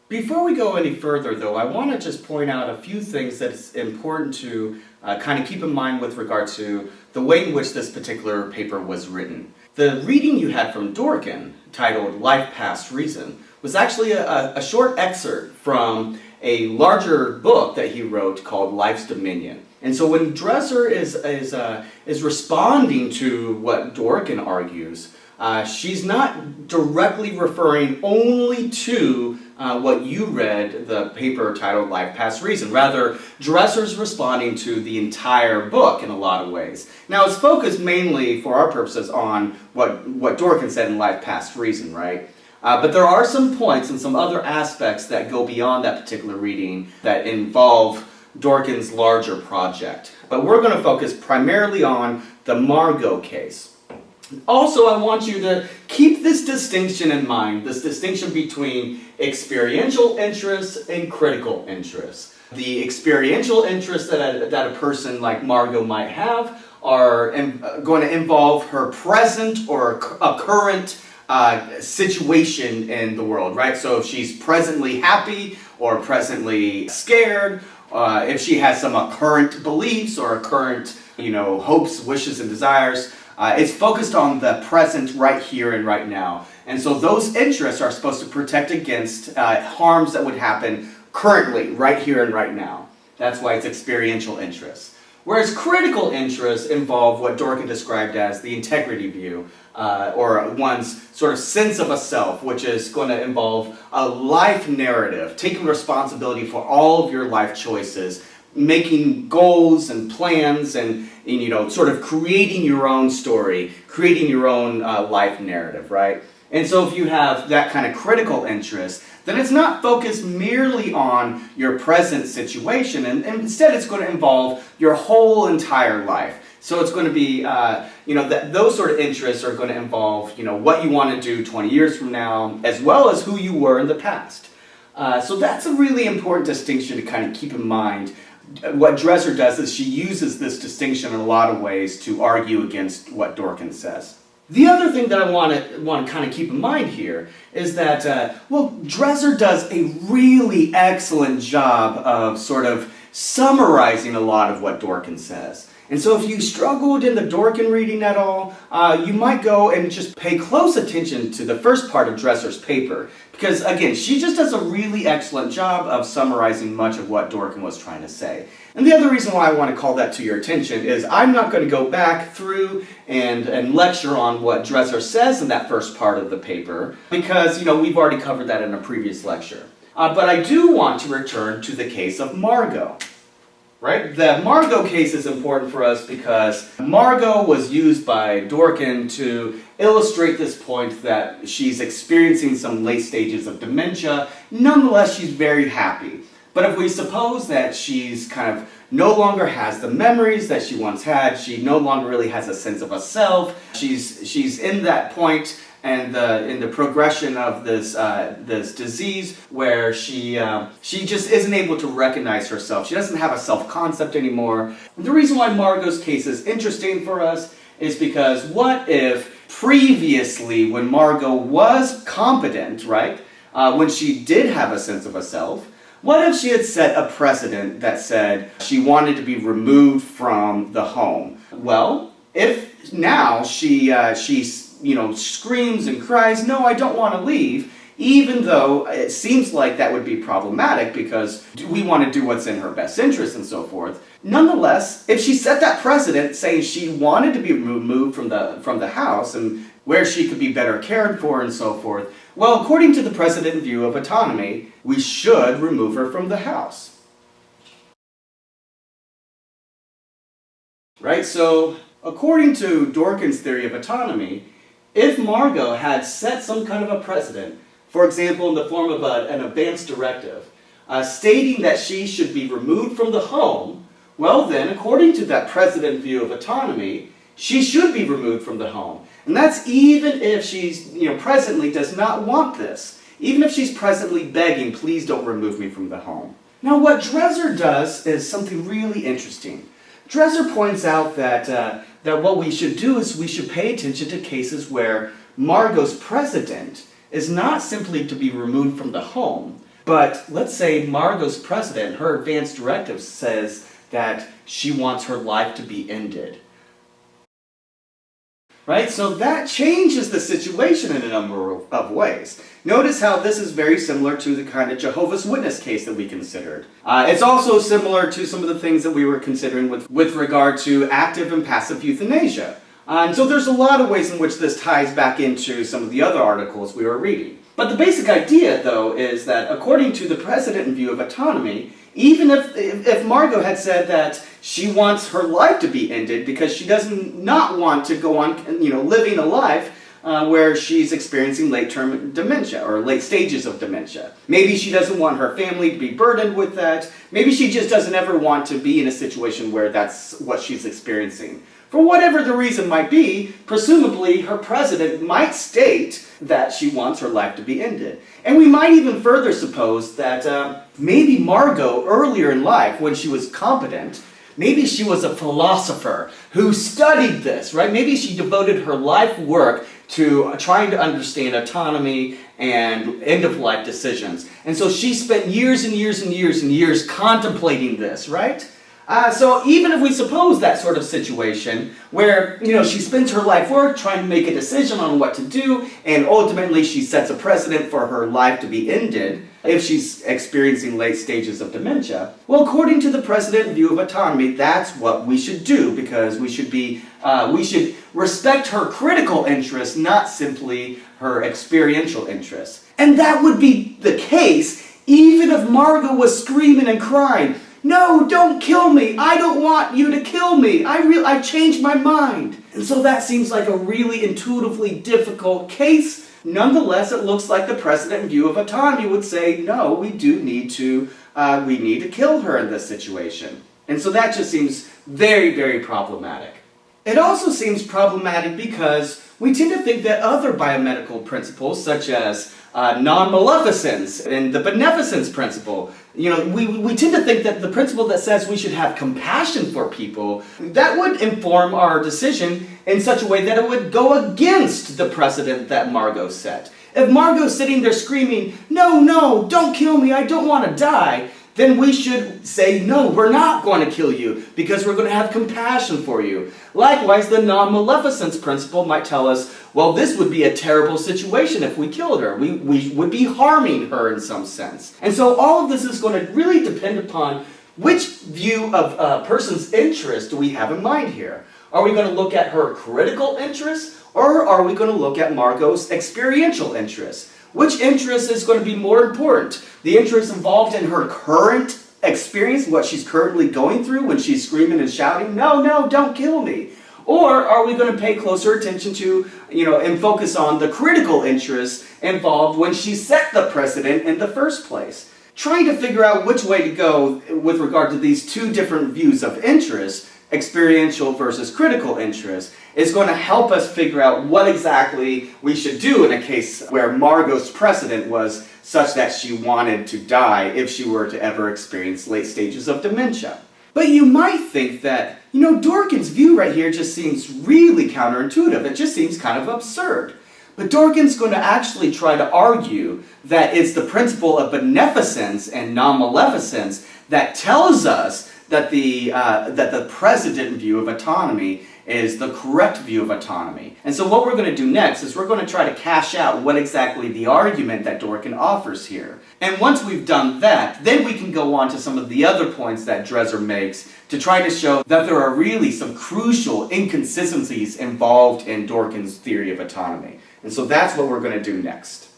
Before we go any further, though, I want to just point out a few things that it's important to kind of keep in mind with regard to the way in which this particular paper was written. The reading you had from Dworkin, titled Life Past Reason, was actually a short excerpt from a larger book that he wrote called Life's Dominion. And so when Dresser is responding to what Dworkin argues, she's not directly referring only to what you read, the paper titled Life Past Reason. Rather, Dresser's responding to the entire book in a lot of ways. Now, it's focused mainly, for our purposes, on what Dworkin said in Life Past Reason, right? But there are some points and some other aspects that go beyond that particular reading that involve Dworkin's larger project. But we're going to focus primarily on the Margot case. Also, I want you to keep this distinction in mind, this distinction between experiential interests and critical interests. The experiential interests that a person like Margot might have are going to involve her present or a current situation in the world, right? So if she's presently happy or presently scared, if she has some current beliefs or current, hopes, wishes, and desires, it's focused on the present right here and right now. And so those interests are supposed to protect against harms that would happen currently, right here and right now. That's why it's experiential interests. Whereas critical interests involve what Dworkin described as the integrity view, or one's sort of sense of a self, which is going to involve a life narrative, taking responsibility for all of your life choices, making goals and plans and sort of creating your own story, creating your own life narrative, right? And so if you have that kind of critical interest, then it's not focused merely on your present situation, and instead it's going to involve your whole entire life. So it's going to be, those sort of interests are going to involve, what you want to do 20 years from now, as well as who you were in the past. So that's a really important distinction to kind of keep in mind. What Dresser does is she uses this distinction in a lot of ways to argue against what Dworkin says. The other thing that I want to kind of keep in mind here is that, Dresser does a really excellent job of sort of summarizing a lot of what Dworkin says. And so if you struggled in the Dworkin reading at all, you might go and just pay close attention to the first part of Dresser's paper. Because, again, she just does a really excellent job of summarizing much of what Dworkin was trying to say. And the other reason why I want to call that to your attention is I'm not going to go back through and lecture on what Dresser says in that first part of the paper, because, we've already covered that in a previous lecture. But I do want to return to the case of Margot. Right? The Margot case is important for us because Margot was used by Dworkin to illustrate this point that she's experiencing some late stages of dementia. Nonetheless, she's very happy. But if we suppose that she's kind of no longer has the memories that she once had, she no longer really has a sense of a self, she's in that point and in the progression of this disease where she just isn't able to recognize herself. She doesn't have a self-concept anymore. And the reason why Margot's case is interesting for us is because what if previously when Margot was competent, right, when she did have a sense of a self, what if she had set a precedent that said she wanted to be removed from the home? Well, if now she screams and cries, "No, I don't want to leave," even though it seems like that would be problematic because we want to do what's in her best interest and so forth. Nonetheless, if she set that precedent saying she wanted to be removed from the house and where she could be better cared for and so forth, well, according to the precedent view of autonomy, we should remove her from the house. Right? So, according to Dworkin's theory of autonomy, if Margot had set some kind of a precedent, for example in the form of an advance directive, stating that she should be removed from the home, well then, according to that precedent view of autonomy, she should be removed from the home. And that's even if she's, presently does not want this. Even if she's presently begging, "Please don't remove me from the home." Now what Dresser does is something really interesting. Dresser points out that what we should do is we should pay attention to cases where Margot's precedent is not simply to be removed from the home, But let's say Margot's president, her advance directive says that she wants her life to be ended. Right? So that changes the situation in a number of ways. Notice how this is very similar to the kind of Jehovah's Witness case that we considered. It's also similar to some of the things that we were considering with regard to active and passive euthanasia. And so there's a lot of ways in which this ties back into some of the other articles we were reading. But the basic idea, though, is that according to the precedent view of autonomy, even if Margot had said that she wants her life to be ended because she does not want to go on, living a life where she's experiencing late-term dementia or late stages of dementia. Maybe she doesn't want her family to be burdened with that. Maybe she just doesn't ever want to be in a situation where that's what she's experiencing. For whatever the reason might be, presumably her president might state that she wants her life to be ended. And we might even further suppose that maybe Margot, earlier in life, when she was competent, maybe she was a philosopher who studied this, right? Maybe she devoted her life work to trying to understand autonomy and end-of-life decisions. And so she spent years and years and years and years contemplating this, right? So even if we suppose that sort of situation where, she spends her life work trying to make a decision on what to do, and ultimately she sets a precedent for her life to be ended if she's experiencing late stages of dementia, well, according to the precedent view of autonomy, that's what we should do, because we should respect her critical interests, not simply her experiential interests. And that would be the case even if Margot was screaming and crying, "No, don't kill me. I don't want you to kill me. I've changed my mind." And so that seems like a really intuitively difficult case. Nonetheless, it looks like the precedent view of autonomy would say, no, we need to kill her in this situation. And so that just seems very, very problematic. It also seems problematic because we tend to think that other biomedical principles, such as non-maleficence and the beneficence principle, we tend to think that the principle that says we should have compassion for people, that would inform our decision in such a way that it would go against the precedent that Margot set. If Margot's sitting there screaming, "No, don't kill me, I don't want to die," then we should say, no, we're not going to kill you because we're going to have compassion for you. Likewise, the non-maleficence principle might tell us, well, this would be a terrible situation if we killed her. We would be harming her in some sense. And so all of this is going to really depend upon which view of a person's interest do we have in mind here. Are we going to look at her critical interest, or are we going to look at Margot's experiential interest? Which interest is going to be more important? The interest involved in her current experience, what she's currently going through when she's screaming and shouting, no, don't kill me. Or are we going to pay closer attention to, and focus on the critical interest involved when she set the precedent in the first place? Trying to figure out which way to go with regard to these two different views of interest, experiential versus critical interest, is going to help us figure out what exactly we should do in a case where Margot's precedent was such that she wanted to die if she were to ever experience late stages of dementia. But you might think that, Dworkin's view right here just seems really counterintuitive. It just seems kind of absurd. But Dworkin's going to actually try to argue that it's the principle of beneficence and non-maleficence that tells us that the precedent view of autonomy is the correct view of autonomy. And so what we're going to do next is we're going to try to cash out what exactly the argument that Dworkin offers here. And once we've done that, then we can go on to some of the other points that Dresser makes to try to show that there are really some crucial inconsistencies involved in Dworkin's theory of autonomy. And so that's what we're going to do next.